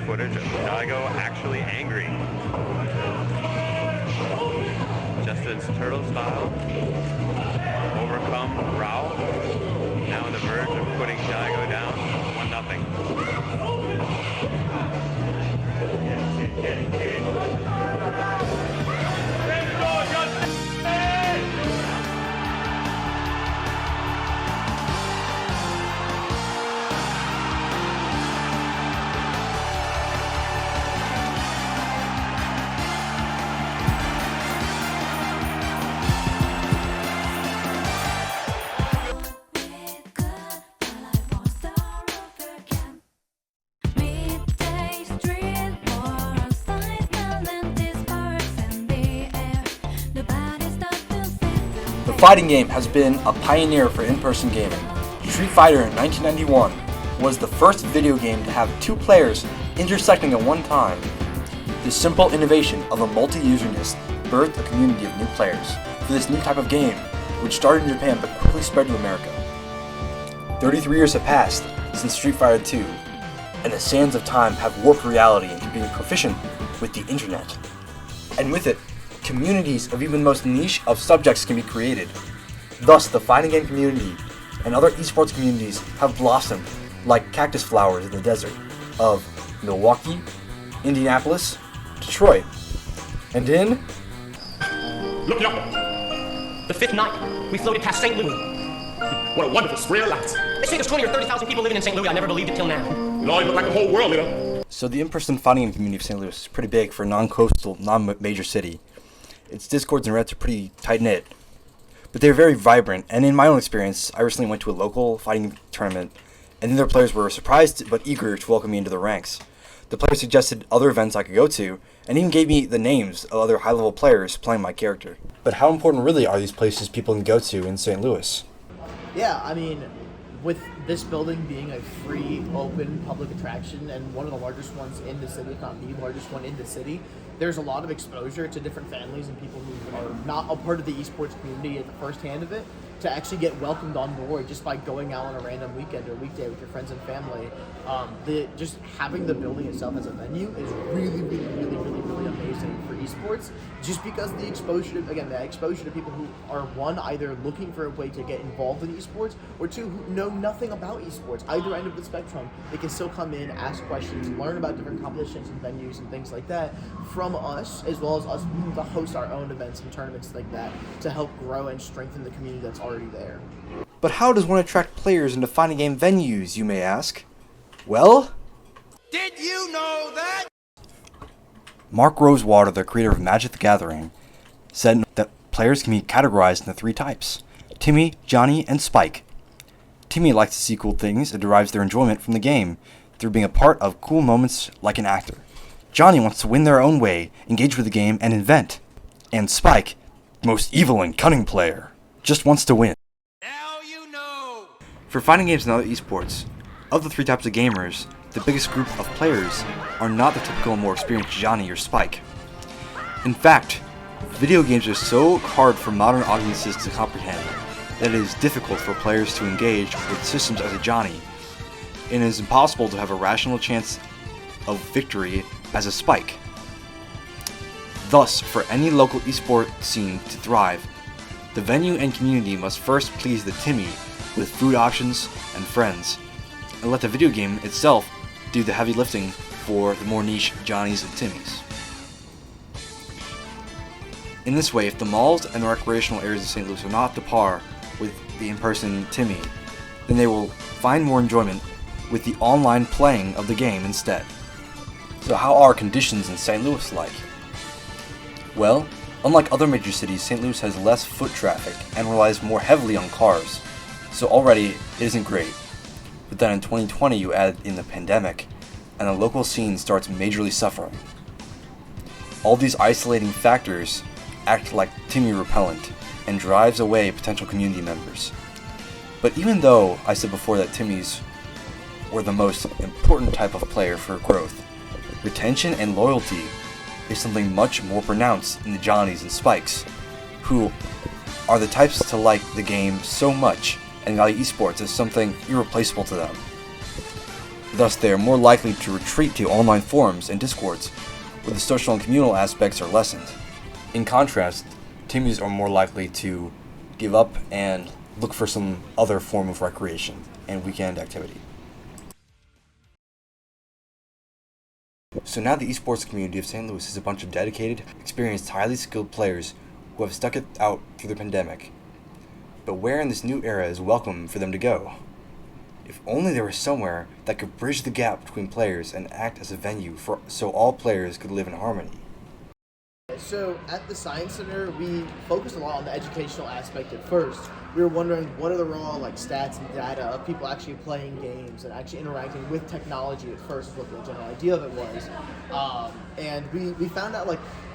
footage of Daigo actually angry. Justin's turtle style. Overcome Rao. Now on the verge of putting Daigo down 1-0. The fighting game has been a pioneer for in-person gaming. Street Fighter in 1991 was the first video game to have two players intersecting at one time. The simple innovation of a multi-userness birthed a community of new players for this new type of game, which started in Japan but quickly spread to America. 33 years have passed since Street Fighter 2, and the sands of time have warped reality into being proficient with the internet. And with it, communities of even the most niche of subjects can be created. Thus, the fighting game community and other esports communities have blossomed like cactus flowers in the desert of Milwaukee, Indianapolis, Detroit, and in... Look yonder! The fifth night, we floated past St. Louis. What a wonderful square of lights. They say there's 20 or 30,000 people living in St. Louis. I never believed it till now. It all looked like the whole world, you know. So the in-person fighting game community of St. Louis is pretty big for a non-coastal, non-major city. Its discords and Reddits are pretty tight-knit, but they're very vibrant, and in my own experience, I recently went to a local fighting tournament, and the other players were surprised but eager to welcome me into the ranks. The players suggested other events I could go to, and even gave me the names of other high-level players playing my character. But how important really are these places people can go to in St. Louis? Yeah, I mean, with this building being a free, open, public attraction, and one of the largest ones in the city, if not the largest one in the city, there's a lot of exposure to different families and people who are not a part of the esports community at the first hand of it to actually get welcomed on board just by going out on a random weekend or weekday with your friends and family. Just having the building itself as a venue is really amazing for esports, just because the exposure to people who are, one, either looking for a way to get involved in esports, or two, who know nothing about esports. Either end of the spectrum, they can still come in, ask questions, learn about different competitions and venues and things like that from us, as well as us to host our own events and tournaments like that to help grow and strengthen the community that's already there. But how does one attract players into fighting game venues, you may ask? Well... Did you know that? Mark Rosewater, the creator of Magic the Gathering, said that players can be categorized into three types: Timmy, Johnny, and Spike. Timmy likes to see cool things and derives their enjoyment from the game through being a part of cool moments like an actor. Johnny wants to win their own way, engage with the game, and invent. And Spike, the most evil and cunning player, just wants to win. Now you know. For fighting games and other esports, of the three types of gamers, the biggest group of players are not the typical more experienced Johnny or Spike. In fact, video games are so hard for modern audiences to comprehend that it is difficult for players to engage with systems as a Johnny, and it is impossible to have a rational chance of victory as a Spike. Thus, for any local esport scene to thrive, the venue and community must first please the Timmy with food options and friends, and let the video game itself do the heavy lifting for the more niche Johnnies and Timmys. In this way, if the malls and the recreational areas of St. Louis are not to par with the in-person Timmy, then they will find more enjoyment with the online playing of the game instead. So how are conditions in St. Louis like? Well, unlike other major cities, St. Louis has less foot traffic and relies more heavily on cars, so already it isn't great. But then in 2020 you add in the pandemic, and the local scene starts majorly suffering. All these isolating factors act like Timmy repellent and drives away potential community members. But even though I said before that Timmys were the most important type of player for growth, retention and loyalty is something much more pronounced in the Johnnies and Spikes, who are the types to like the game so much and value esports as something irreplaceable to them. Thus, they are more likely to retreat to online forums and discords, where the social and communal aspects are lessened. In contrast, Timmies are more likely to give up and look for some other form of recreation and weekend activity. So now the esports community of St. Louis is a bunch of dedicated, experienced, highly skilled players who have stuck it out through the pandemic. But where in this new era is welcome for them to go? If only there was somewhere that could bridge the gap between players and act as a venue so all players could live in harmony. So at the Science Center, we focused a lot on the educational aspect at first. We were wondering what are the raw stats and data of people actually playing games and actually interacting with technology at first, is what the general idea of it was. And we found out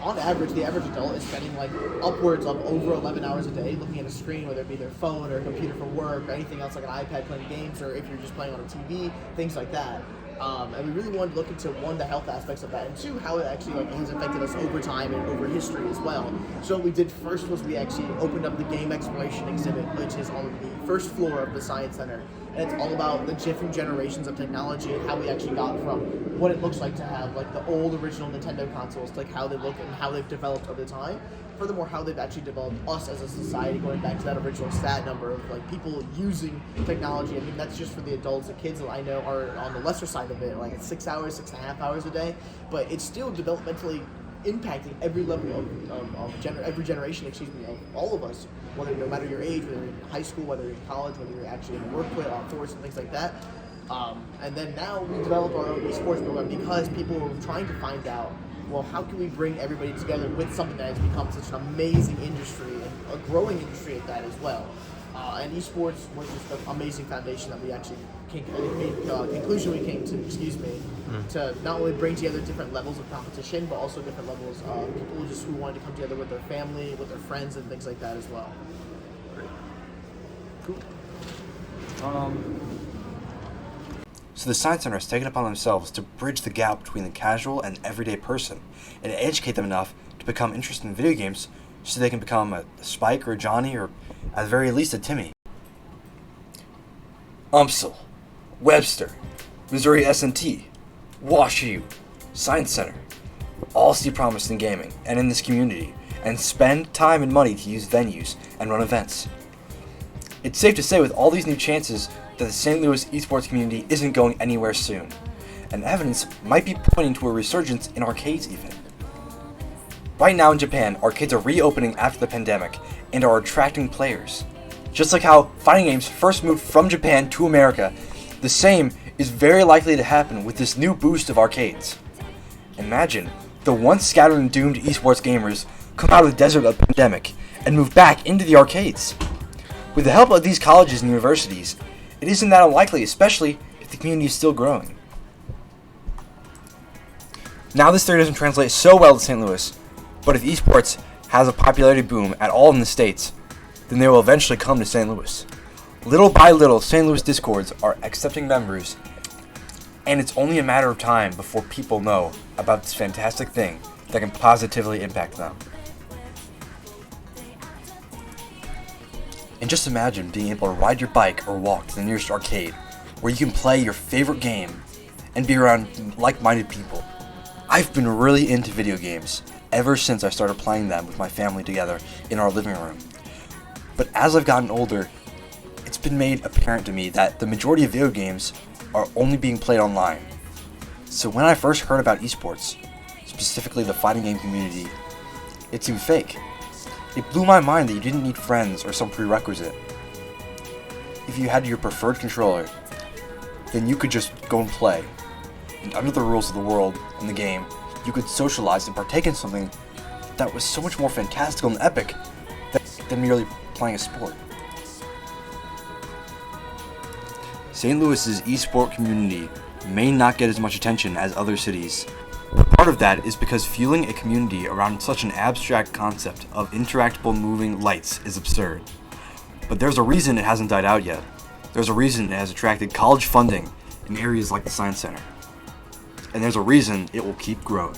on average, the average adult is spending upwards of over 11 hours a day looking at a screen, whether it be their phone or a computer for work or anything else like an iPad playing games, or if you're just playing on a TV, things like that. And we really wanted to look into, one, the health aspects of that, and two, how it actually has affected us over time and over history as well. So what we did first was we actually opened up the game exploration exhibit, which is on the first floor of the Science Center. And it's all about the different generations of technology and how we actually got from what it looks like to have the old original Nintendo consoles, to how they look and how they've developed over time. Furthermore, how they've actually developed us as a society, going back to that original stat number of people using technology. I mean, that's just for the adults. The kids that I know are on the lesser side of it, it's 6 hours, 6.5 hours a day, but it's still developmentally impacting every level of every generation, of all of us, whether no matter your age, whether you're in high school, whether you're in college, whether you're actually in the workplace, on force and things like that. And then now we developed our own esports program because people were trying to find out, well, how can we bring everybody together with something that has become such an amazing industry and a growing industry at that as well. And esports was just an amazing foundation that we actually conclusion we came to, to not only bring together different levels of competition, but also different levels of people who wanted to come together with their family, with their friends, and things like that as well. Cool. So the Science Center has taken it upon themselves to bridge the gap between the casual and everyday person, and educate them enough to become interested in video games so they can become a Spike or a Johnny, or at the very least a Timmy. UMSL, Webster, Missouri S&T, WashU, Science Center, all see promise in gaming and in this community, and spend time and money to use venues and run events. It's safe to say with all these new chances that the St. Louis esports community isn't going anywhere soon, and evidence might be pointing to a resurgence in arcades even. Right now in Japan, arcades are reopening after the pandemic and are attracting players. Just like how fighting games first moved from Japan to America, the same is very likely to happen with this new boost of arcades. Imagine the once scattered and doomed esports gamers come out of the desert of the pandemic and move back into the arcades. With the help of these colleges and universities, it isn't that unlikely, especially if the community is still growing. Now this theory doesn't translate so well to St. Louis, but if esports has a popularity boom at all in the States, then they will eventually come to St. Louis. Little by little, St. Louis discords are accepting members, and it's only a matter of time before people know about this fantastic thing that can positively impact them. And just imagine being able to ride your bike or walk to the nearest arcade where you can play your favorite game and be around like-minded people. I've been really into video games ever since I started playing them with my family together in our living room. But as I've gotten older, it's been made apparent to me that the majority of video games are only being played online. So when I first heard about esports, specifically the fighting game community, it seemed fake. It blew my mind that you didn't need friends or some prerequisite. If you had your preferred controller, then you could just go and play. And under the rules of the world and the game, you could socialize and partake in something that was so much more fantastical and epic than merely playing a sport. St. Louis's esport community may not get as much attention as other cities. Part of that is because fueling a community around such an abstract concept of interactable moving lights is absurd. But there's a reason it hasn't died out yet. There's a reason it has attracted college funding in areas like the Science Center. And there's a reason it will keep growing.